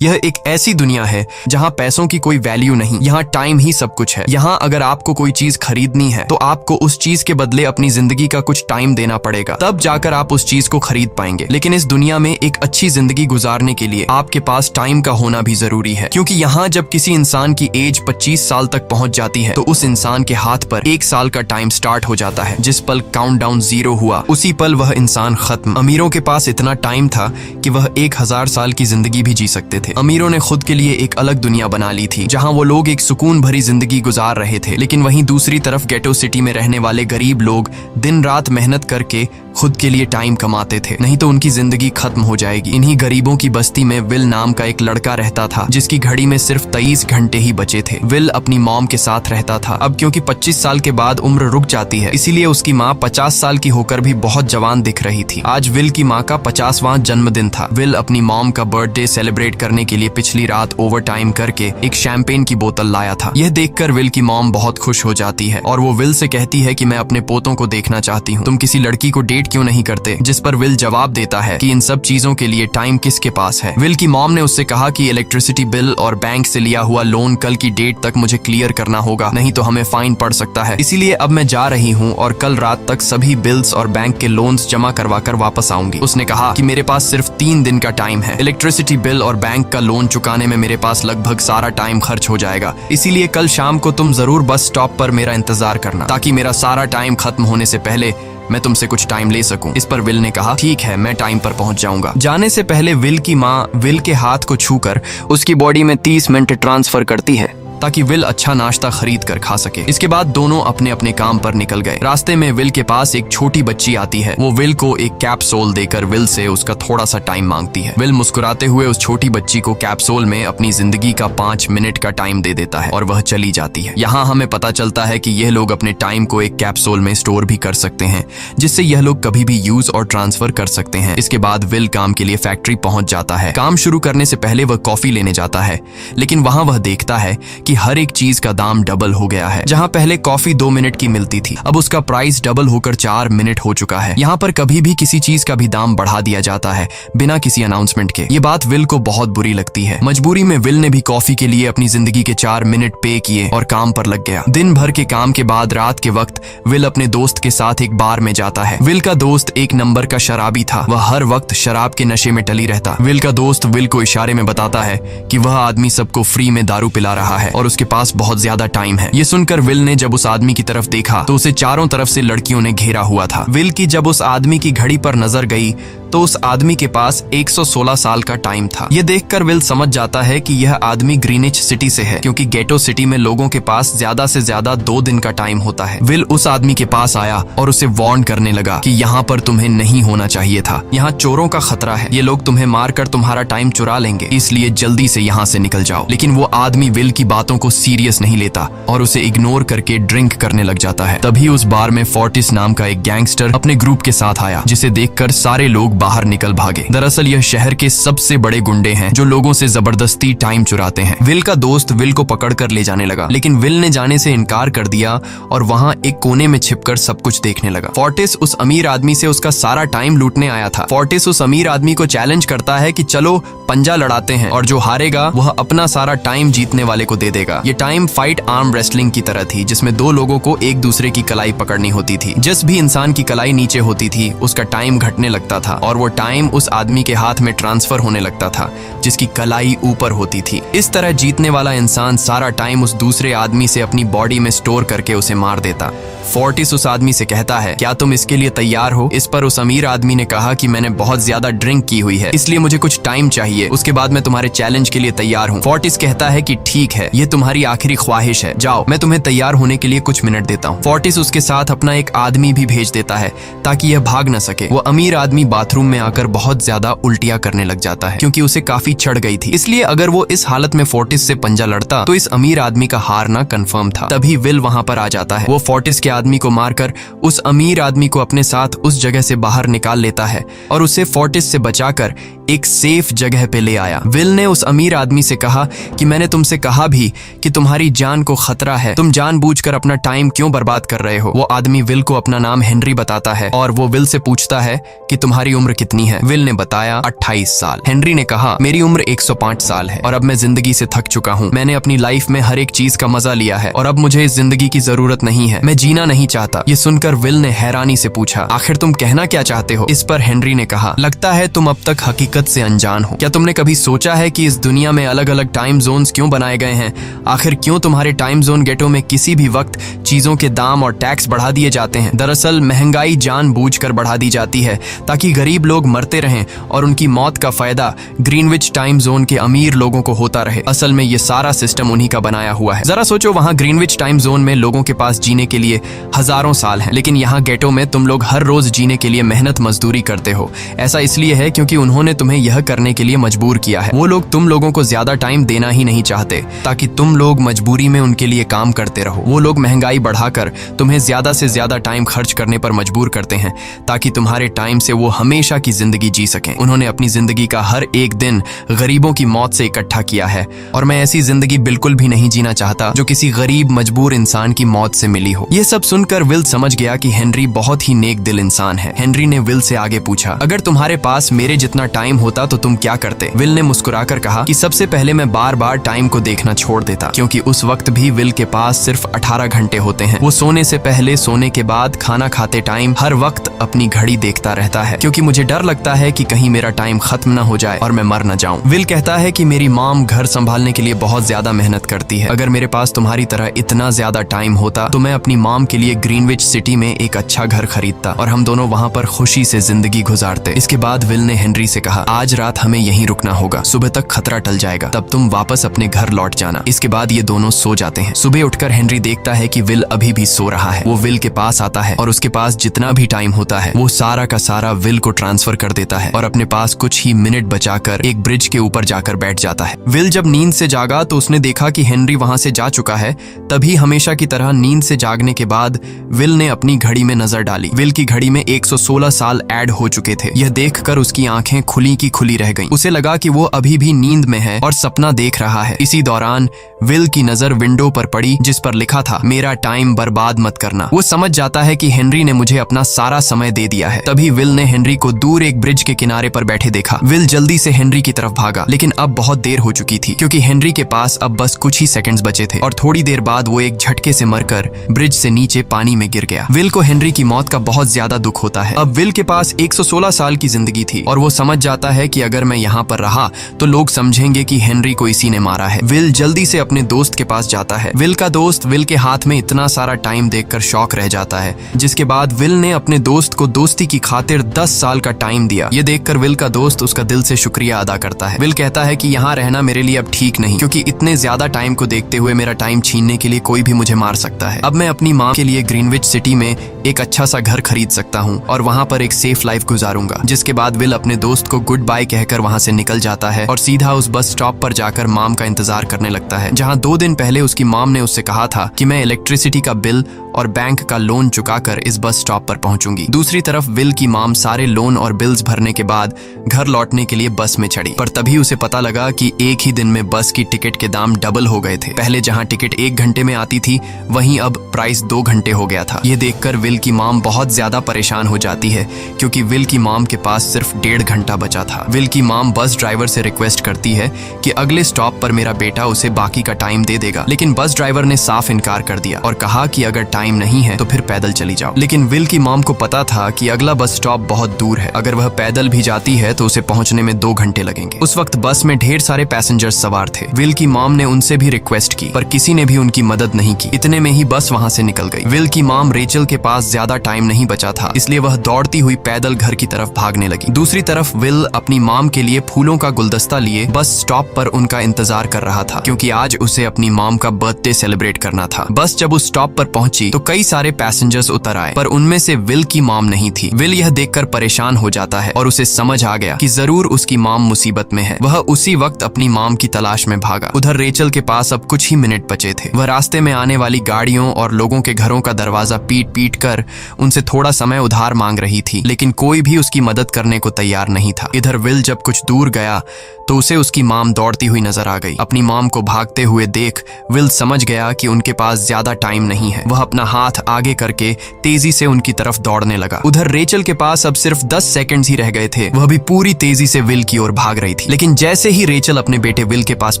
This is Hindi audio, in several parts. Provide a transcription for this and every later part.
यह एक ऐसी दुनिया है जहाँ पैसों की कोई वैल्यू नहीं, यहाँ टाइम ही सब कुछ है। यहाँ अगर आपको कोई चीज खरीदनी है तो आपको उस चीज के बदले अपनी जिंदगी का कुछ टाइम देना पड़ेगा, तब जाकर आप उस चीज को खरीद पाएंगे। लेकिन इस दुनिया में एक अच्छी जिंदगी गुजारने के लिए आपके पास टाइम का होना भी जरूरी है, क्योंकि यहाँ जब किसी इंसान की एज 25 साल तक पहुंच जाती है तो उस इंसान के हाथ पर 1 साल का टाइम स्टार्ट हो जाता है। जिस पल काउंटडाउन 0 हुआ उसी पल वह इंसान खत्म। अमीरों के पास इतना टाइम था कि वह 1000 साल की जिंदगी भी जी सकते थे। अमीरों ने खुद के लिए एक अलग दुनिया बना ली थी जहां वो लोग एक सुकून भरी जिंदगी गुजार रहे थे, लेकिन वहीं दूसरी तरफ गेटो सिटी में रहने वाले गरीब लोग दिन रात मेहनत करके खुद के लिए टाइम कमाते थे, नहीं तो उनकी जिंदगी खत्म हो जाएगी। इन्हीं गरीबों की बस्ती में विल नाम का एक लड़का रहता था जिसकी घड़ी में सिर्फ 23 घंटे ही बचे थे। विल अपनी मॉम के साथ रहता था। अब क्योंकि 25 साल के बाद उम्र रुक जाती है, इसीलिए उसकी माँ 50 साल की होकर भी बहुत जवान दिख रही थी। आज विल की माँ का 50वां जन्मदिन था। विल अपनी मॉम का बर्थडे सेलिब्रेट करने के लिए पिछली रात ओवर टाइम करके एक शैंपेन की बोतल लाया था। यह देखकर विल की मॉम बहुत खुश हो जाती है और वो विल से कहती है कि मैं अपने पोतों को देखना चाहती हूँ, तुम किसी लड़की को डेट क्यों नहीं करते? जिस पर विल जवाब देता है कि इन सब चीजों के लिए टाइम किसके पास है। विल की मॉम ने उससे कहा कि इलेक्ट्रिसिटी बिल और बैंक से लिया हुआ लोन कल की डेट तक मुझे क्लियर करना होगा, नहीं तो हमें फाइन पड़ सकता है। इसीलिए अब मैं जा रही हूँ और कल रात तक सभी बिल्स और बैंक के लोन्स जमा करवा कर वापस आऊंगी। उसने कहा कि मेरे पास सिर्फ 3 दिन का टाइम है। इलेक्ट्रिसिटी बिल और बैंक का लोन चुकाने में मेरे पास लगभग सारा टाइम खर्च हो जाएगा, इसीलिए कल शाम को तुम जरूर बस स्टॉप पर मेरा इंतजार करना, ताकि मेरा सारा टाइम खत्म होने से पहले मैं तुमसे कुछ टाइम ले सकूं। इस पर विल ने कहा ठीक है, मैं टाइम पर पहुंच जाऊंगा। जाने से पहले विल की माँ विल के हाथ को छूकर उसकी बॉडी में 30 मिनट ट्रांसफर करती है ताकि विल अच्छा नाश्ता खरीद कर खा सके। इसके बाद दोनों अपने अपने काम पर निकल गए। रास्ते में विल के पास एक छोटी बच्ची आती है। वो विल को एक कैप्सूल देकर विल से उसका थोड़ा सा टाइम मांगती है। विल मुस्कुराते हुए उस छोटी बच्ची को कैप्सूल में अपनी जिंदगी का 5 मिनट का टाइम दे देता है और वह चली जाती है। यहाँ हमें पता चलता है कि यह लोग अपने टाइम को एक कैप्सूल में स्टोर भी कर सकते हैं, जिससे यह लोग कभी भी यूज और ट्रांसफर कर सकते हैं। इसके बाद विल काम के लिए फैक्ट्री पहुंच जाता है। काम शुरू करने से पहले वह कॉफी लेने जाता है, लेकिन वहां वह देखता है कि हर एक चीज का दाम डबल हो गया है। जहां पहले कॉफी 2 मिनट की मिलती थी, अब उसका प्राइस डबल होकर 4 मिनट हो चुका है। यहाँ पर कभी भी किसी चीज का भी दाम बढ़ा दिया जाता है बिना किसी अनाउंसमेंट के। ये बात विल को बहुत बुरी लगती है। मजबूरी में विल ने भी कॉफी के लिए अपनी जिंदगी के 4 मिनट पे किए और काम पर लग गया। दिन भर के काम के बाद रात के वक्त विल अपने दोस्त के साथ एक बार में जाता है। विल का दोस्त एक नंबर का शराबी था। वह हर वक्त शराब के नशे में टली रहता। विल का दोस्त विल को इशारे में बताता है कि वह आदमी सबको फ्री में दारू पिला रहा है और उसके पास बहुत ज्यादा टाइम है। ये सुनकर विल ने जब उस आदमी की तरफ देखा तो उसे चारों तरफ से लड़कियों ने घेरा हुआ था। विल की जब उस आदमी की घड़ी पर नजर गई तो उस आदमी के पास 116 साल का टाइम था। ये देखकर विल समझ जाता है कि यह आदमी ग्रीनिच सिटी से है, क्योंकि गेटो सिटी में लोगों के पास ज्यादा से ज्यादा 2 दिन का टाइम होता है। विल उस आदमी के पास आया और उसे वार्न करने लगा कि यहाँ पर तुम्हें नहीं होना चाहिए था। यहाँ चोरों का खतरा है, ये लोग तुम्हें मारकर तुम्हारा टाइम चुरा लेंगे, इसलिए जल्दी से यहाँ से निकल जाओ। लेकिन वो आदमी विल की बातों को सीरियस नहीं लेता और उसे इग्नोर करके ड्रिंक करने लग जाता है। तभी उस बार में फोर्टिस नाम का एक गैंगस्टर अपने ग्रुप के साथ आया, जिसे देखकर सारे लोग बाहर निकल भागे। दरअसल यह शहर के सबसे बड़े गुंडे हैं जो लोगों से जबरदस्ती टाइम चुराते हैं। विल का दोस्त विल को पकड़कर ले जाने लगा, लेकिन विल ने जाने से इनकार कर दिया और वहां एक कोने में छिपकर सब कुछ देखने लगा। फोर्टिस उस अमीर आदमी से उसका सारा टाइम लूटने आया था। फोर्टिस उस अमीर आदमी को चैलेंज करता है कि चलो पंजा लड़ाते हैं और जो हारेगा वह अपना सारा टाइम जीतने वाले को दे देगा। ये टाइम फाइट आर्म रेसलिंग की तरह थी, जिसमें 2 लोगों को एक दूसरे की कलाई पकड़नी होती थी। जिस भी इंसान की कलाई नीचे होती थी उसका टाइम घटने लगता था और वो टाइम उस आदमी के हाथ में ट्रांसफर होने लगता था जिसकी कलाई ऊपर होती थी। इस तरह जीतने वाला इंसान सारा टाइम उस दूसरे आदमी से अपनी बॉडी में स्टोर करके उसे मार देता। फोर्टिस उस आदमी से कहता है, क्या तुम इसके लिए तैयार हो? इस पर उस अमीर आदमी ने कहा कि मैंने बहुत ज्यादा ड्रिंक की हुई है, इसलिए मुझे कुछ टाइम चाहिए, उसके बाद मैं तुम्हारे चैलेंज के लिए तैयार हूँ। फोर्टिस कहता है कि ठीक है, ये तुम्हारी आखिरी ख्वाहिश है, जाओ, मैं तुम्हें तैयार होने के लिए कुछ मिनट देता हूँ। फोर्टिस उसके साथ अपना एक आदमी भी भेज देता है ताकि यह भाग न सके। वो अमीर आदमी बाथरूम में आकर बहुत ज्यादा उल्टियां करने लग जाता है, क्योंकि उसे काफी चढ़ गई थी। इसलिए अगर वो इस हालत में फोर्टिस से पंजा लड़ता तो इस अमीर आदमी का हारना कंफर्म था। तभी विल वहां पर आ जाता है। वो फोर्टिस के आदमी को मारकर उस अमीर आदमी को अपने साथ उस जगह से बाहर निकाल लेता है और उसे फोर्टिस से बचाकर एक सेफ जगह पे ले आया। विल ने उस अमीर आदमी से कहा कि मैंने तुमसे कहा भी कि तुम्हारी जान को खतरा है, तुम जानबूझकर अपना टाइम क्यों बर्बाद कर रहे हो। वो आदमी विल को अपना नाम हेनरी बताता है और वो विल से पूछता है कि तुम्हारी उम्र कितनी है। विल ने बताया 28 साल। हेनरी ने कहा मेरी उम्र 105 साल है और अब मैं जिंदगी से थक चुका हूँ। मैंने अपनी लाइफ में हर एक चीज का मजा लिया है और अब मुझे इस जिंदगी की जरूरत नहीं है, मैं जीना नहीं चाहता। ये सुनकर विल ने हैरानी से पूछा आखिर तुम कहना क्या चाहते हो। इस पर हेनरी ने कहा लगता है तुम अब तक हकीकत से अनजान हो। क्या तुमने कभी सोचा है कि इस दुनिया में अलग अलग टाइम जोन्स क्यों बनाए गए हैं? आखिर क्यों तुम्हारे टाइम जोन गेटो में किसी भी वक्त चीजों के दाम और टैक्स बढ़ा दिए जाते हैं? दरअसल महंगाई जानबूझकर बढ़ा दी जाती है ताकि गरीब लोग मरते रहें और उनकी मौत का फायदा ग्रीनविच टाइम जोन के अमीर लोगों को होता रहे। असल में ये सारा सिस्टम उन्हीं का बनाया हुआ है। जरा सोचो, वहाँ ग्रीनविच टाइम जोन में लोगों के पास जीने के लिए हजारों साल हैं, लेकिन यहाँ गेटो में तुम लोग हर रोज जीने के लिए मेहनत मजदूरी करते हो। ऐसा इसलिए है क्योंकि उन्होंने तुम्हें यह करने के लिए मजबूर किया है। वो लोग तुम लोगों को ज्यादा टाइम देना ही नहीं चाहते ताकि तुम लोग मजबूरी में उनके लिए काम करते रहो। वो लोग महंगाई बढ़ाकर तुम्हें ज्यादा से ज्यादा टाइम खर्च करने पर मजबूर करते हैं ताकि तुम्हारे टाइम से वो हमेशा की जिंदगी जी सकें। उन्होंने अपनी जिंदगी का हर एक दिन गरीबों की मौत से इकट्ठा किया है और मैं ऐसी जिंदगी बिल्कुल भी नहीं जीना चाहता जो किसी गरीब मजबूर इंसान की मौत से मिली हो। ये सब सुनकर विल समझ गया कि हेनरी बहुत ही नेक दिल इंसान है। हेनरी ने विल से आगे पूछा अगर तुम्हारे पास मेरे जितना टाइम होता तो तुम क्या करते? विल ने मुस्कुराकर कहा कि सबसे पहले मैं बार बार टाइम को देखना छोड़ देता, क्योंकि उस वक्त भी विल के पास सिर्फ 18 घंटे होते हैं। वो सोने से पहले, सोने के बाद, खाना खाते टाइम हर वक्त अपनी घड़ी देखता रहता है क्योंकि मुझे डर लगता है कि कहीं मेरा टाइम खत्म ना हो जाए और मैं मर न जाऊं। विल कहता है कि मेरी मॉम घर संभालने के लिए बहुत ज्यादा मेहनत करती है। अगर मेरे पास तुम्हारी तरह इतना ज्यादा टाइम होता तो मैं अपनी मॉम के लिए ग्रीनविच सिटी में एक अच्छा घर खरीदता और हम दोनों वहाँ पर खुशी से जिंदगी गुजारते। इसके बाद विल ने हेनरी से कहा आज रात हमें यहीं रुकना होगा, सुबह तक खतरा टल जाएगा, तब तुम वापस अपने घर लौट जाना। इसके बाद ये दोनों सो जाते हैं। सुबह उठकर हेनरी देखता है कि विल अभी भी सो रहा है। वो विल के पास आता है और उसके पास जितना भी टाइम होता है वो सारा का सारा विल को ट्रांसफर कर देता है और अपने पास कुछ ही मिनट बचाकर एक ब्रिज के ऊपर जाकर बैठ जाता है। विल जब नींद से जागा तो उसने देखा कि हेनरी वहां से जा चुका है। तभी हमेशा की तरह नींद से जागने के बाद विल ने अपनी घड़ी में नजर डाली। विल की घड़ी में 116 साल ऐड हो चुके थे। यह देखकर उसकी आंखें खुली की खुली रह गईं। उसे लगा कि वो अभी भी नींद में है और सपना देख रहा है। इसी दौरान विल की नजर विंडो पर पड़ी जिस पर लिखा था मेरा टाइम बर्बाद मत करना। वो समझ जाता है कि हेनरी ने मुझे अपना सारा समय दे दिया है। तभी विल ने हेनरी को दूर एक ब्रिज के किनारे पर बैठे देखा। विल जल्दी से हेनरी की तरफ भागा, लेकिन अब बहुत देर हो चुकी थी क्योंकि हेनरी के पास अब बस कुछ ही सेकंड्स बचे थे और थोड़ी देर बाद वो एक झटके से मरकर ब्रिज से नीचे पानी में गिर गया। विल को हेनरी की मौत का बहुत ज्यादा दुख होता है। अब विल के पास 116 साल की जिंदगी थी और वो समझ जाता है कि अगर मैं यहाँ पर रहा तो लोग समझेंगे कि हेनरी को इसी ने मारा है। विल जल्दी से अपने दोस्त के पास जाता है। विल का दोस्त विल के हाथ में इतना सारा टाइम देखकर शॉक रह जाता है, जिसके बाद विल ने अपने दोस्त को दोस्ती की खातिर 10 साल का टाइम दिया। ये देखकर विल का दोस्त उसका दिल से शुक्रिया अदा करता है। विल कहता है कि यहाँ रहना मेरे लिए अब ठीक नहीं, क्योंकि इतने ज्यादा टाइम को देखते हुए मेरा टाइम छीनने के लिए कोई भी मुझे मार सकता है। अब मैं अपनी माँ के लिए ग्रीनविच सिटी में एक अच्छा सा घर खरीद सकता हूँ और वहाँ पर एक सेफ लाइफ गुजारूंगा। जिसके बाद विल अपने दोस्त को गुड बाय कहकर वहाँ से निकल जाता है और सीधा उस बस स्टॉप पर जाकर मॉम का इंतजार करने लगता है, जहाँ 2 दिन पहले उसकी मॉम ने उससे कहा था कि मैं इलेक्ट्रिसिटी का बिल और बैंक का लोन चुकाकर इस बस स्टॉप पर पहुंचूंगी। दूसरी तरफ विल की मॉम सारे लोन और बिल्स भरने के बाद घर लौटने के लिए बस में चढ़ी, पर तभी उसे पता लगा कि एक ही दिन में बस की टिकट के दाम डबल हो गए थे। पहले जहां टिकट 1 घंटे में आती थी वहीं अब प्राइस 2 घंटे हो गया था। ये देखकर विल की मॉम बहुत ज्यादा परेशान हो जाती है क्योंकि विल की मॉम के पास सिर्फ 1.5 घंटा बचा था। विल की मॉम बस ड्राइवर से रिक्वेस्ट करती है कि अगले स्टॉप पर मेरा बेटा उसे बाकी का टाइम दे देगा, लेकिन बस ड्राइवर ने साफ इनकार कर दिया और कहा कि अगर टाइम नहीं है तो फिर पैदल चली जाओ। लेकिन विल की मॉम को पता था कि अगला बस स्टॉप बहुत दूर है, अगर वह पैदल भी जाती है तो उसे पहुंचने में 2 घंटे लगेंगे। उस वक्त बस में ढेर सारे पैसेंजर्स सवार थे। विल की मॉम ने उनसे भी रिक्वेस्ट की पर किसी ने भी उनकी मदद नहीं की। इतने में ही बस वहां से निकल गई। विल की मॉम रेचल के पास पास ज्यादा टाइम नहीं बचा था, इसलिए वह दौड़ती हुई पैदल घर की तरफ भागने लगी। दूसरी तरफ विल अपनी मॉम के लिए फूलों का गुलदस्ता लिए बस स्टॉप पर उनका इंतजार कर रहा था, क्योंकि आज उसे अपनी मॉम का बर्थडे सेलिब्रेट करना था। बस जब उस स्टॉप पर पहुंची तो कई सारे पैसेंजर्स उतर आए, पर उनमें से विल की मॉम नहीं थी। विल यह देखकर परेशान हो जाता है और उसे समझ आ गया कि जरूर उसकी मॉम मुसीबत में है। वह उसी वक्त अपनी मॉम की तलाश में भागा। उधर रेचल के पास अब कुछ ही मिनट बचे थे। वह रास्ते में आने वाली गाड़ियों और लोगों के घरों का दरवाजा पीट पीट कर उनसे थोड़ा समय उधार मांग रही थी, लेकिन कोई भी उसकी मदद करने को तैयार नहीं था। इधर विल जब कुछ दूर गया तो उसे उसकी मॉम दौड़ती हुई नजर आ गई। अपनी मॉम को भागते हुए देख विल समझ गया कि उनके पास ज्यादा टाइम नहीं है। वह अपना हाथ आगे करके तेजी से उनकी तरफ दौड़ने लगा। उधर रेचल के पास अब सिर्फ 10 सेकंड्स ही रह गए थे। वह भी पूरी तेजी से विल की ओर भाग रही थी, लेकिन जैसे ही रेचल अपने बेटे विल के पास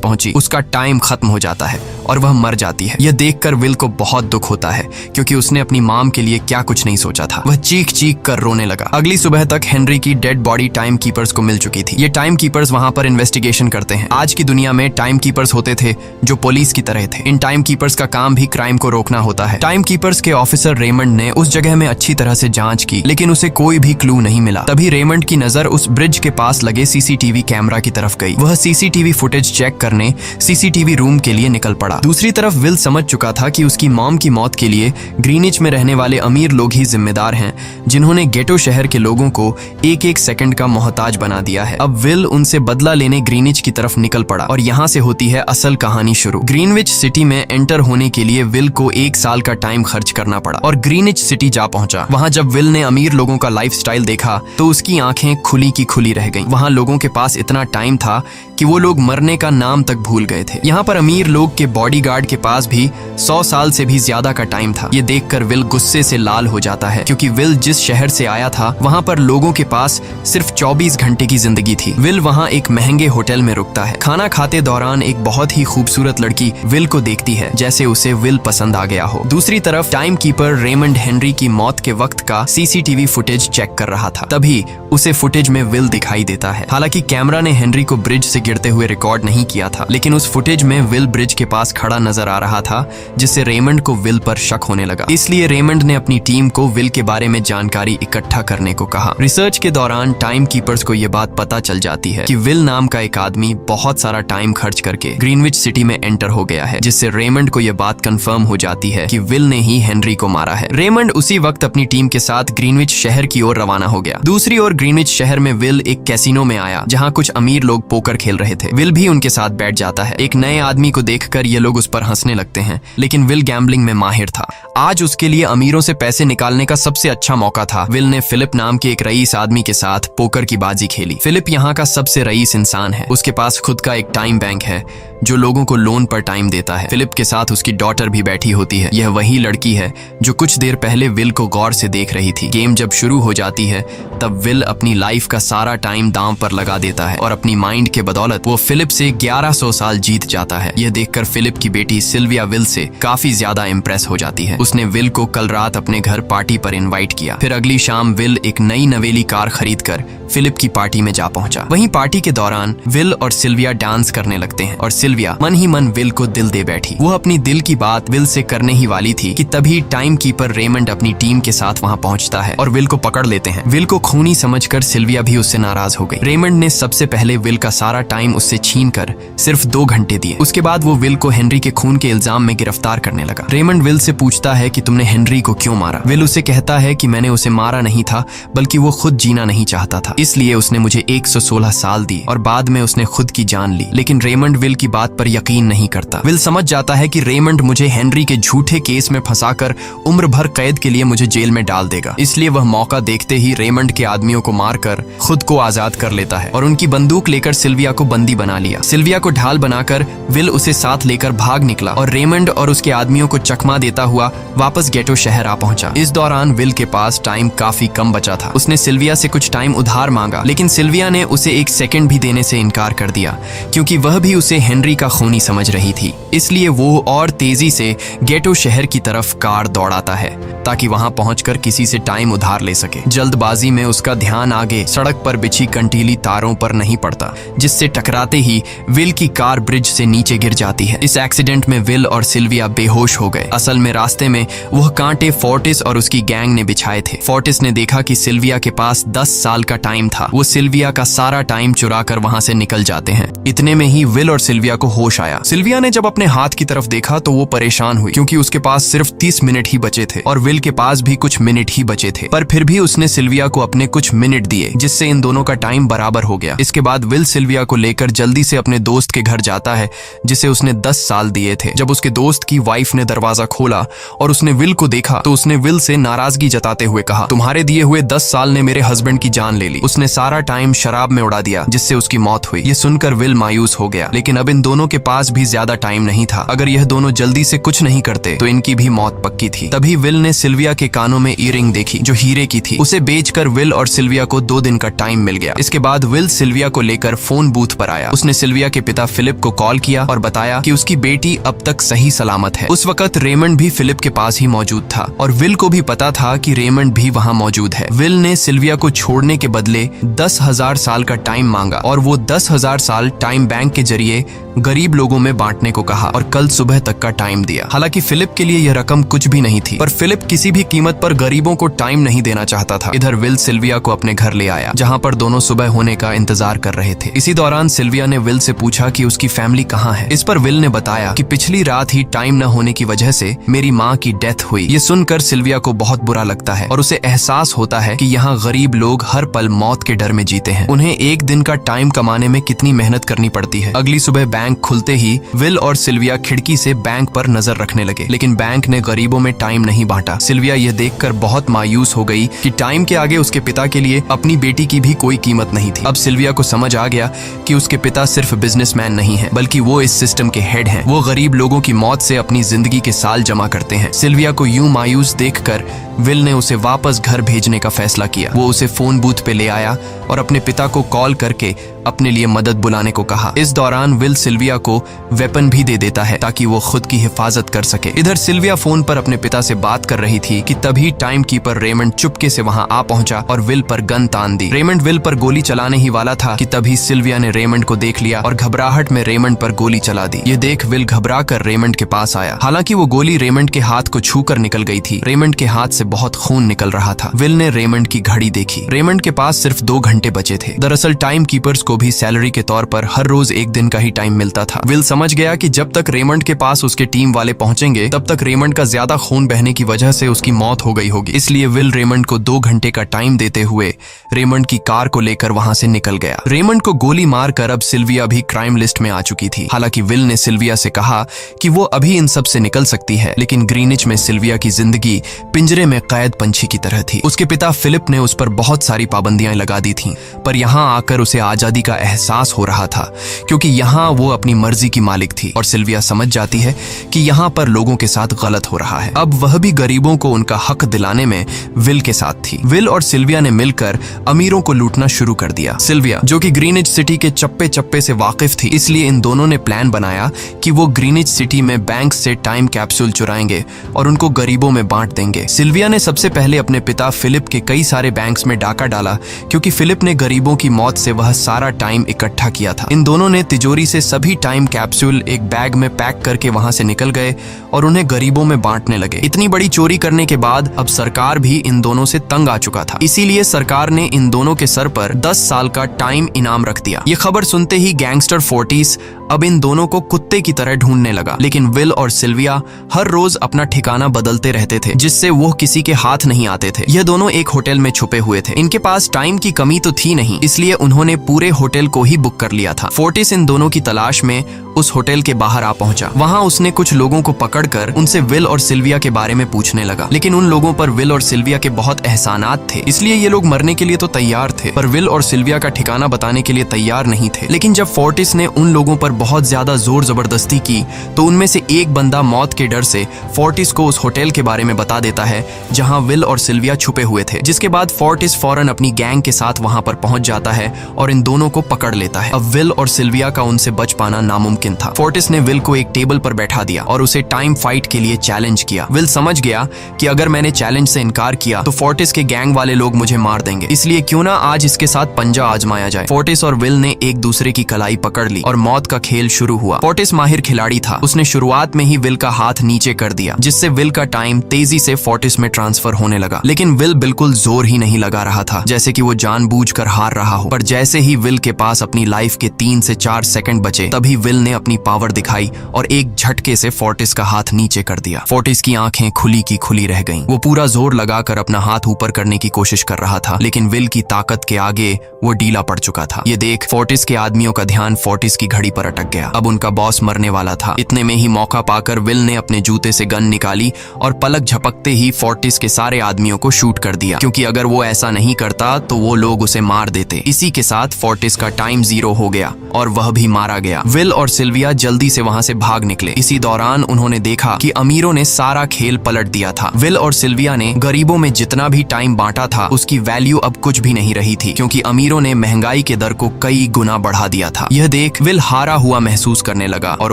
पहुंची, उसका टाइम खत्म हो जाता है और वह मर जाती है। यह देखकर विल को बहुत दुख होता है, क्योंकि उसने अपनी मॉम के लिए क्या कुछ नहीं सोचा था। वह चीख चीख कर रोने लगा। अगली सुबह तक हेनरी की डेड बॉडी टाइम कीपर्स को मिल चुकी थी। ये टाइम कीपर्स वहां पर इन्वेस्टिगेशन करते हैं। आज की दुनिया में टाइम कीपर्स होते थे जो पुलिस की तरह थे। इन टाइम कीपर्स का काम भी क्राइम को रोकना होता है। टाइम कीपर्स के ऑफिसर रेमंड ने उस जगह में अच्छी तरह से जांच की, लेकिन उसे कोई भी क्लू नहीं मिला। तभी रेमंड की नजर उस ब्रिज के पास लगे सीसीटीवी कैमरा की तरफ गई। वह सीसीटीवी फुटेज चेक करने सीसीटीवी रूम के लिए निकल पड़ा। दूसरी तरफ विल समझ चुका था कि उसकी मॉम की मौत के लिए ग्रीनिच में रहने वाले अमीर लोग ही जिम्मेदार हैं, जिन्होंने गेटो शहर के लोगों को एक एक सेकंड का मोहताज बना दिया है। अब विल उनसे बदला लेने ग्रीनिच की तरफ निकल पड़ा और यहाँ से होती है असल कहानी शुरू। ग्रीनविच सिटी में एंटर होने के लिए विल को 1 साल का टाइम खर्च करना पड़ा और ग्रीनिच सिटी जा पहुंचा। वहां जब विल ने अमीर लोगों का लाइफस्टाइल देखा तो उसकी आंखें खुली की खुली रह गईं। वहां लोगों के पास इतना टाइम था कि वो लोग मरने का नाम तक भूल गए थे। यहाँ पर अमीर लोग के बॉडीगार्ड के पास भी 100 साल से भी ज्यादा का टाइम था। ये देखकर विल गुस्से से लाल हो जाता है, क्योंकि विल जिस शहर से आया था वहाँ पर लोगों के पास सिर्फ 24 घंटे की जिंदगी थी। विल वहाँ एक महंगे होटल में रुकता है। खाना खाते दौरान एक बहुत ही खूबसूरत लड़की विल को देखती है, जैसे उसे विल पसंद आ गया हो। दूसरी तरफ टाइम कीपर रेमंड हेनरी की मौत के वक्त का सीसीटीवी फुटेज चेक कर रहा था। तभी उसे फुटेज में विल दिखाई देता है। हालांकि कैमरा ने हेनरी को ब्रिज से गिरते हुए रिकॉर्ड नहीं किया था, लेकिन उस फुटेज में विल ब्रिज के पास खड़ा नजर आ रहा था, जिससे रेमंड को विल पर शक होने लगा। इसलिए रेमंड ने अपनी टीम को विल के बारे में जानकारी इकट्ठा करने को कहा। रिसर्च के दौरान टाइम कीपर्स को यह बात पता चल जाती है कि विल नाम का एक आदमी बहुत सारा टाइम खर्च करके ग्रीनविच सिटी में एंटर हो गया है, जिससे रेमंड को यह बात कंफर्म हो जाती है कि विल ने ही हेनरी को मारा है। रेमंड उसी वक्त अपनी टीम के साथ ग्रीनविच शहर की ओर रवाना हो गया। दूसरी ओर ग्रीनविच शहर में विल एक कैसीनो में आया, जहाँ कुछ अमीर लोग पोकर खेल रहे थे। विल भी उनके साथ बैठ जाता है। एक नए आदमी को देखकर ये लोग उस पर हंसने लगते हैं, लेकिन विल गैम्बलिंग में माहिर था। आज उसके लिए अमीरों से पैसे निकालने का सबसे अच्छा मौका था। विल ने फिलिप नाम के एक रईस आदमी के साथ पोकर की बाजी खेली। फिलिप यहाँ का सबसे रईस इंसान है। उसके पास खुद का एक टाइम बैंक है जो लोगों को लोन पर टाइम देता है। फिलिप के साथ उसकी डॉटर भी बैठी होती है। यह वही लड़की है जो कुछ देर पहले विल को गौर से देख रही थी। गेम जब शुरू हो जाती है तब विल अपनी लाइफ का सारा टाइम दांव पर लगा देता है और अपनी माइंड के बदौलत वो फिलिप से 1100 साल जीत जाता है। यह देखकर फिलिप की बेटी सिल्विया विल से काफी ज्यादा इम्प्रेस हो जाती है। उसने विल को कल रात अपने घर पार्टी पर इनवाइट किया। फिर अगली शाम विल एक नई नवेली कार खरीदकर फिलिप की पार्टी में जा पहुंचा। वहीं पार्टी के दौरान विल और सिल्विया डांस करने लगते हैं और सिल्विया मन ही मन विल को दिल दे बैठी। वो अपनी दिल की बात विल से करने ही वाली थी कि तभी टाइम कीपर रेमंड अपनी टीम के साथ वहां पहुंचता है और विल को पकड़ लेते हैं। विल को खूनी समझकर सिल्विया भी उससे नाराज हो गई। रेमंड ने सबसे पहले विल का सारा टाइम उससे छीनकर सिर्फ 2 घंटे दिए। उसके बाद वो विल को हेनरी के खून के इल्जाम में गिरफ्तार करने लगा। रेमंड विल से पूछता है कि तुमने हेनरी को क्यों मारा। विल उसे कहता है कि मैंने उसे मारा नहीं था, बल्कि वो खुद जीना नहीं चाहता था, इसलिए उसने मुझे 116 साल दिए और बाद में उसने खुद की जान ली। लेकिन रेमंड विल की बात पर यकीन नहीं करता। विल समझ जाता है कि रेमंड मुझे हेनरी के झूठे केस में फंसाकर उम्र भर कैद के लिए मुझे जेल में डाल देगा। इसलिए वह मौका देखते ही रेमंड के आदमियों को मारकर खुद को आजाद कर लेता है और उनकी बंदूक लेकर सिल्विया को बंदी बना लिया। सिल्विया को ढाल बनाकर विल उसे साथ लेकर भाग निकला और रेमंड और उसके आदमियों को चकमा देता हुआ वापस गेटो शहर आ पहुंचा। इस दौरान विल के पास टाइम काफी कम बचा था। उसने सिल्विया से कुछ टाइम उधार मांगा, लेकिन सिल्विया ने उसे 1 सेकंड भी देने से इनकार कर दिया, क्योंकि वह भी उसे हेनरी का खूनी समझ रही थी। इसलिए वो और तेजी से गेटो शहर की तरफ कार दौड़ाता है ताकि वहां पहुंचकर किसी से टाइम उधार ले सके। जल्दबाजी में उसका ध्यान आगे सड़क पर बिछी कंटीली तारों पर नहीं पड़ता, जिससे टकराते ही विल की कार ब्रिज से नीचे गिर जाती है। इस एक्सीडेंट में विल और सिल्विया बेहोश हो गए। असल में रास्ते में वह कांटे फोर्टिस और उसकी गैंग ने बिछाए थे। फोर्टिस ने देखा कि सिल्विया के पास 10 साल का टाइम था। वो सिल्विया का सारा टाइम चुरा कर वहाँ से निकल जाते हैं। इतने में ही विल और सिल्विया को होश आया। सिल्विया ने जब अपने हाथ की तरफ देखा तो वो परेशान हुई, क्योंकि उसके पास सिर्फ 30 मिनट ही बचे थे और विल के पास भी कुछ मिनट ही बचे थे। पर फिर भी उसने सिल्विया को अपने कुछ मिनट दिए, जिससे इन दोनों का टाइम बराबर हो गया। इसके बाद विल सिल्विया को लेकर जल्दी से अपने दोस्त के घर जाता है, जिसे उसने 10 साल दिए थे। जब उसके दोस्त की वाइफ ने दरवाजा खोला और उसने विल को देखा तो उसने विल से नाराजगी जताते हुए कहा, तुम्हारे दिए हुए 10 साल ने मेरे हस्बैंड की जान ले ली। उसने सारा टाइम शराब में उड़ा दिया, जिससे उसकी मौत हुई। ये सुनकर विल मायूस हो गया, लेकिन अब इन दोनों के पास भी ज्यादा टाइम नहीं था। अगर यह दोनों जल्दी से कुछ नहीं करते तो इनकी भी मौत पक्की थी। तभी विल ने सिल्विया के कानों में ईयरिंग देखी, जो हीरे की थी। उसे बेचकर विल और सिल्विया को 2 दिन का टाइम मिल गया। इसके बाद विल सिल्विया को लेकर फोन बूथ पर आया। उसने सिल्विया के पिता फिलिप को कॉल किया और बताया कि उसकी बेटी अब तक सही सलामत है। उस वक्त रेमंड भी फिलिप के पास ही मौजूद था और विल को भी पता था कि रेमंड भी वहाँ मौजूद है। विल ने सिल्विया को छोड़ने के बदले 10,000 साल का टाइम मांगा और वो 10,000 साल टाइम बैंक के जरिए गरीब लोगों में बांटने को कहा और कल सुबह तक का टाइम दिया। हालांकि फिलिप के लिए यह रकम कुछ भी नहीं थी, पर फिलिप किसी भी कीमत पर गरीबों को टाइम नहीं देना चाहता था। इधर विल सिल्विया को अपने घर ले आया, जहाँ पर दोनों सुबह होने का इंतजार कर रहे थे। इसी दौरान सिल्विया ने विल से पूछा कि उसकी फैमिली कहाँ है। इस पर विल ने बताया कि पिछली रात ही टाइम न होने की वजह से मेरी माँ की डेथ हुई। ये सुनकर सिल्विया को बहुत बुरा लगता है और उसे एहसास होता है कि यहाँ गरीब लोग हर पल मौत के डर में जीते हैं। उन्हें एक दिन का टाइम कमाने में कितनी मेहनत करनी पड़ती है। अगली सुबह बैंक खुलते ही विल और सिल्विया खिड़की से बैंक पर नजर रखने लगे, लेकिन बैंक ने गरीबों में टाइम नहीं बांटा। सिल्विया यह देखकर बहुत मायूस हो गई कि टाइम के आगे उसके पिता के लिए अपनी बेटी की भी कोई कीमत नहीं थी। अब सिल्विया को समझ आ गया कि उसके पिता सिर्फ बिजनेसमैन नहीं है, बल्कि वो इस सिस्टम के हेड हैं। वो गरीब लोगों की मौत से अपनी जिंदगी के साल जमा करते हैं। सिल्विया को यूं मायूस देखकर विल ने उसे वापस घर भेजने का फैसला किया। वो उसे फोन बूथ पे ले आया और अपने पिता को कॉल करके अपने लिए मदद बुलाने को कहा। इस दौरान विल सिल्विया को वेपन भी दे देता है ताकि वो खुद की हिफाजत कर सके। इधर सिल्विया फोन पर अपने पिता से बात कर रही थी कि तभी टाइम कीपर रेमंड चुपके से वहां आ पहुंचा और विल पर गन तान दी। रेमंड विल पर गोली चलाने ही वाला था कि तभी सिल्विया ने रेमंड को देख लिया और घबराहट में रेमंड पर गोली चला दी। ये देख विल घबरा कर रेमंड के पास आया। हालांकि वो गोली रेमंड के हाथ को छू कर निकल गई थी। रेमंड के हाथ से बहुत खून निकल रहा था। विल ने रेमंड की घड़ी देखी। रेमंड के पास सिर्फ 2 घंटे बचे थे। दरअसल टाइम कीपर्स को भी सैलरी के तौर पर हर रोज 1 दिन का ही टाइम मिलता था। विल समझ गया कि जब तक रेमंड के पास उसके टीम वाले पहुंचेंगे तब तक रेमंड का ज्यादा खून बहने की वजह से उसकी मौत हो गई होगी। इसलिए विल रेमंड को 2 घंटे का टाइम देते हुए रेमंड की कार को लेकर वहां से निकल गया। रेमंड को गोली मारकर अब सिल्विया भी क्राइम लिस्ट में आ चुकी थी। हालांकि विल ने सिल्विया से कहा कि वो अभी इन सब से निकल सकती है, लेकिन ग्रीनिच में सिल्विया की जिंदगी पिंजरे में कैद पंछी की तरह थी। उसके पिता फिलिप ने उस पर बहुत सारी पाबंदियां लगा दी थीं, पर यहाँ आकर उसे आजादी का एहसास हो रहा था, क्योंकि यहाँ वो अपनी मर्जी की मालिक थी और सिल्विया समझ जाती है कि यहाँ पर लोगों के साथ गलत हो रहा है। अब वह भी गरीबों को उनका हक दिलाने में विल के साथ थी। विल और सिल्विया ने मिलकर अमीरों को लूटना शुरू कर दिया। सिल्विया, जो कि ग्रीनिच सिटी के चप्पे चप्पे से वाकिफ थी, इसलिए इन दोनों ने प्लान बनाया कि वो ग्रीनिच सिटी में बैंक से टाइम कैप्सूल चुराएंगे और उनको गरीबों में बांट देंगे। सिल्विया ने सबसे पहले अपने पिता फिलिप के कई सारे बैंक्स में डाका डाला, क्योंकि फिलिप ने गरीबों की मौत से वह सारा टाइम इकट्ठा किया था। इन दोनों ने तिजोरी से सभी टाइम कैप्सूल एक बैग में पैक करके वहां से निकल गए और उन्हें गरीबों में बांटने लगे। इतनी बड़ी चोरी करने के बाद अब सरकार भी इन दोनों से तंग आ चुका था। इसीलिए सरकार ने इन दोनों के सर पर 10 साल का टाइम इनाम रख दिया। ये खबर सुनते ही गैंगस्टर फोर्टिस अब इन दोनों को कुत्ते की तरह ढूंढने लगा। लेकिन विल और सिल्विया हर रोज अपना ठिकाना बदलते रहते थे, जिससे वो किसी के हाथ नहीं आते थे। यह दोनों एक होटल में छुपे हुए थे। इनके पास टाइम की कमी तो थी नहीं, इसलिए उन्होंने पूरे होटल को ही बुक कर लिया था। फोर्टिस इन दोनों की तलाश में उस होटल के बाहर आ पहुंचा। वहां उसने कुछ लोगों को पकड़कर उनसे विल और सिल्विया के बारे में पूछने लगा, लेकिन उन लोगों पर विल और सिल्विया के बहुत एहसानात थे, इसलिए ये लोग मरने के लिए तो तैयार थे, पर विल और सिल्विया का ठिकाना बताने के लिए तैयार नहीं थे। लेकिन जब फोर्टिस ने उन लोगों पर बहुत ज्यादा जोर जबरदस्ती की तो उनमें से एक बंदा मौत के डर से फोर्टिस को उस होटल के बारे में बता देता है जहां विल और सिल्विया छुपे हुए थे। जिसके बाद फोर्टिस फौरन अपनी गैंग के साथ वहां पर पहुंच जाता है और इन दोनों को पकड़ लेता है। अब विल और सिल्विया का उनसे बच पाना नामुमकिन नामुमकिन था। फोर्टिस ने विल को एक टेबल पर बैठा दिया और उसे टाइम फाइट के लिए चैलेंज किया। विल समझ गया कि अगर मैंने चैलेंज से इनकार किया तो फोर्टिस के गैंग वाले लोग मुझे मार देंगे, इसलिए क्यों ना आज इसके साथ पंजा आजमाया जाए। फोर्टिस और विल ने एक दूसरे की कलाई पकड़ ली और मौत का खेल शुरू हुआ। फोर्टिस माहिर खिलाड़ी था, उसने शुरुआत में ही विल का हाथ नीचे कर दिया, जिससे विल का टाइम तेजी से फोर्टिस में ट्रांसफर होने लगा। लेकिन विल बिल्कुल जोर ही नहीं लगा रहा था, जैसे कि वो जानबूझकर हार रहा हो। पर जैसे ही विल के पास अपनी लाइफ के 3 से 4 सेकंड बचे, तभी विल ने अपनी पावर दिखाई और एक झटके से फोर्टिस का हाथ नीचे कर दिया। फोर्टिस की आंखें खुली की खुली रह गईं। वो पूरा जोर लगाकर अपना हाथ ऊपर करने की कोशिश कर रहा था, लेकिन विल की ताकत के आगे वो ढीला पड़ चुका था। ये देख फोर्टिस के आदमियों का ध्यान फोर्टिस की घड़ी पर अटक गया। अब उनका बॉस मरने वाला था। इतने में ही मौका पाकर विल ने अपने जूते से गन निकाली और पलक झपकते ही फोर्टिस के सारे आदमियों को शूट कर दिया, क्योंकि अगर वो ऐसा नहीं करता तो वो लोग उसे मार देते। इसी के साथ फोर्टिस का टाइम 0 हो गया और वह भी मारा गया। विल और सिल्विया जल्दी से वहां से भाग निकले। इसी दौरान उन्होंने देखा कि अमीरों ने सारा खेल पलट दिया था। विल और सिल्विया ने गरीबों में जितना भी टाइम बांटा था उसकी वैल्यू अब कुछ भी नहीं रही थी, क्योंकि अमीरों ने महंगाई के दर को कई गुना बढ़ा दिया था। यह देख विल हारा हुआ महसूस करने लगा और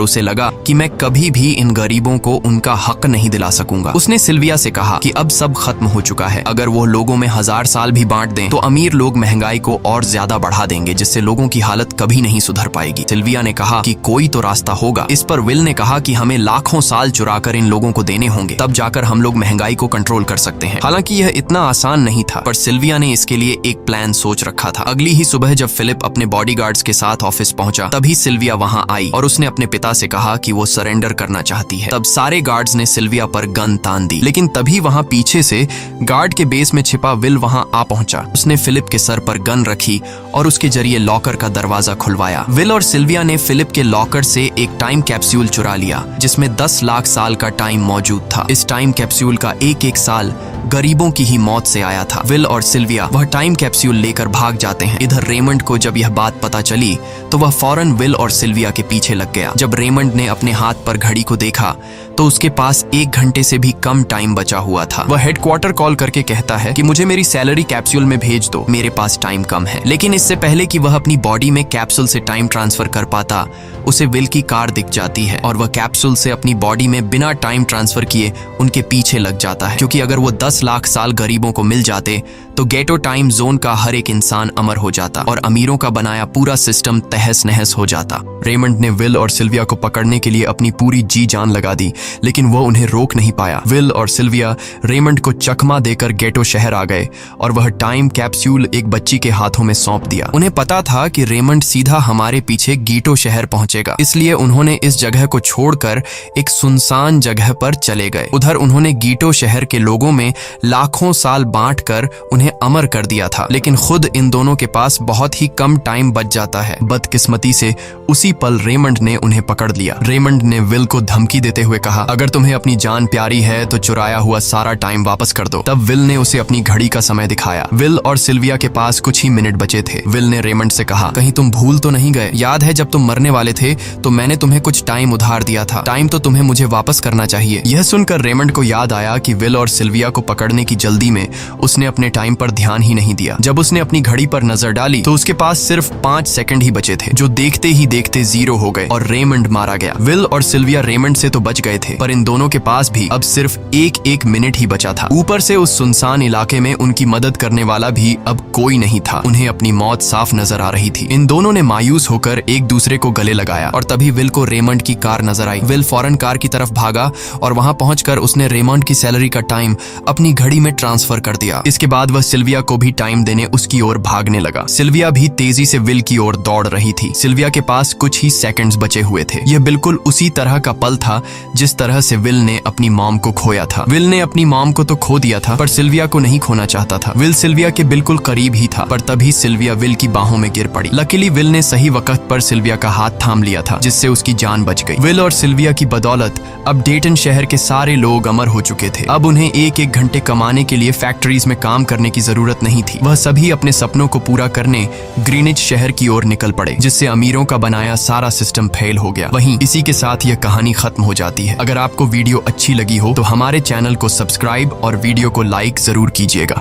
उसे लगा कि मैं कभी भी इन गरीबों को उनका हक नहीं दिला सकूंगा। उसने सिल्विया से कहा कि अब सब खत्म हो चुका है, अगर वो लोगों में 1000 साल भी बांट दें तो अमीर लोग महंगाई को और ज्यादा बढ़ा देंगे, जिससे लोगों की हालत कभी नहीं सुधर पाएगी। सिल्विया ने कहा कि कोई तो रास्ता होगा। इस पर विल ने कहा कि हमें लाखों साल चुराकर इन लोगों को देने होंगे, तब जाकर हम लोग महंगाई को कंट्रोल कर सकते हैं। हालांकि यह इतना आसान नहीं था, पर सिल्विया ने इसके लिए एक प्लान सोच रखा था। अगली ही सुबह जब फिलिप अपने बॉडीगार्ड्स के साथ ऑफिस पहुंचा, तभी सिल्विया वहां आई और उसने अपने पिता से कहा कि वो सरेंडर करना चाहती है। तब सारे गार्ड्स ने सिल्विया पर गन तान दी, लेकिन तभी वहां पीछे से गार्ड के बेस में छिपा विल वहां आ पहुंचा। उसने फिलिप के सर पर गन रखी और उसके जरिए लॉकर का दरवाजा खुलवाया। विल और सिल्विया ने फिलिप के लॉकर से एक टाइम कैप्सूल चुरा लिया, जिसमें 10 लाख साल का टाइम मौजूद था। इस टाइम कैप्सूल का एक साल गरीबों की ही मौत से आया था। विल और सिल्विया वह टाइम कैप्सूल लेकर भाग जाते हैं। इधर रेमंड को जब यह बात पता चली तो वह फौरन विल और सिल्विया के पीछे लग गया। जब रेमंड ने अपने हाथ पर घड़ी को देखा तो उसके पास 1 घंटे से भी कम टाइम बचा हुआ था। वह हेडक्वार्टर कॉल करके कहता है कि मुझे मेरी सैलरी कैप्सूल में भेज दो, मेरे पास टाइम कम है। लेकिन इससे पहले कि वह अपनी बॉडी में कैप्सूल से टाइम ट्रांसफर कर पाता, उसे विल की कार दिख जाती है और वह कैप्सूल से अपनी बॉडी में बिना टाइम ट्रांसफर किए उनके पीछे लग जाता है, क्योंकि अगर वो 10 लाख साल गरीबों को मिल जाते तो गेटो टाइम जोन का हर एक इंसान अमर हो जाता और अमीरों का बनाया पूरा सिस्टम तहस नहस हो जाता। रेमंड ने विल और सिल्विया को पकड़ने के लिए अपनी पूरी जी जान लगा दी, लेकिन वो उन्हें रोक नहीं पाया। विल और सिल्विया रेमंड को चकमा देकर गेटो शहर आ गए और वह टाइम कैप्सूल एक बच्ची के हाथों में सौंप दिया। उन्हें पता था कि रेमंड सीधा हमारे पीछे गीटो शहर पहुंचेगा, इसलिए उन्होंने इस जगह को छोड़कर एक सुनसान जगह पर चले गए। उधर उन्होंने गीटो शहर के लोगों में लाखों साल बांटकर उन्हें अमर कर दिया था, लेकिन खुद इन दोनों के पास बहुत ही कम टाइम बच जाता है। बदकिस्मती से उसी पल रेमंड ने उन्हें पकड़ लिया। रेमंड ने विल को धमकी देते हुए कहा, अगर तुम्हें अपनी जान प्यारी है तो चुराया हुआ सारा टाइम वापस कर दो। तब विल ने उसे अपनी घड़ी का समय दिखाया। विल और सिल्विया के पास कुछ ही मिनट बचे थे। विल ने रेमंड से कहा, कहीं तुम भूल तो नहीं गए? याद है जब तुम मरने वाले थे तो मैंने तुम्हें कुछ टाइम उधार दिया था, टाइम तो तुम्हें मुझे वापस करना चाहिए। यह सुनकर रेमंड को याद आया कि विल और सिल्विया को पकड़ने की जल्दी में उसने अपने टाइम पर ध्यान ही नहीं दिया। जब उसने अपनी घड़ी पर नजर डाली तो उसके पास सिर्फ 5 सेकंड ही बचे थे, जो देखते ही देखते 0 हो गए और रेमंड मारा गया। विल और सिल्विया रेमंड से तो बच गए थे, पर इन दोनों के पास भी अब सिर्फ एक मिनट ही बचा था। ऊपर से उस सुनसान इलाके में उनकी मदद करने वाला भी अब कोई नहीं था। उन्हें अपनी मौत साफ नजर आ रही थी। इन दोनों ने मायूस होकर एक दूसरे को गले लगाया और तभी विल को रेमंड की कार नजर आई। विल फौरन कार की तरफ भागा और वहां पहुंचकर उसने रेमंड की सैलरी का टाइम अपनी घड़ी में ट्रांसफर कर दिया। इसके बाद वह सिल्विया को भी टाइम देने उसकी ओर भागने लगा। सिल्विया भी तेजी से विल की ओर दौड़ रही थी। सिल्विया के पास कुछ ही सेकंड्स बचे हुए थे। यह बिल्कुल उसी तरह का पल था जिस तरह से विल ने अपनी मॉम को खोया था। विल ने अपनी मॉम को तो खो दिया था, पर सिल्विया को नहीं खोना चाहता था। विल सिल्विया के बिल्कुल करीब ही था, पर तभी सिल्विया विल की बाहों में गिर पड़ी। लकीली विल ने सही वक्त पर सिल्विया का हाथ थाम लिया था, जिससे उसकी जान बच गई। विल और सिल्विया की बदौलत अब डेटन शहर के सारे लोग अमर हो चुके थे। अब उन्हें 1-1 घंटे कमाने के लिए फैक्ट्रीज में काम करने की जरूरत नहीं थी। वह सभी अपने सपनों को पूरा करने ग्रीनिच शहर की ओर निकल पड़े, जिससे अमीरों का बनाया सारा सिस्टम फेल हो गया। वहीं इसी के साथ यह कहानी खत्म हो जाती है। अगर आपको वीडियो अच्छी लगी हो तो हमारे चैनल को सब्सक्राइब और वीडियो को लाइक जरूर कीजिएगा।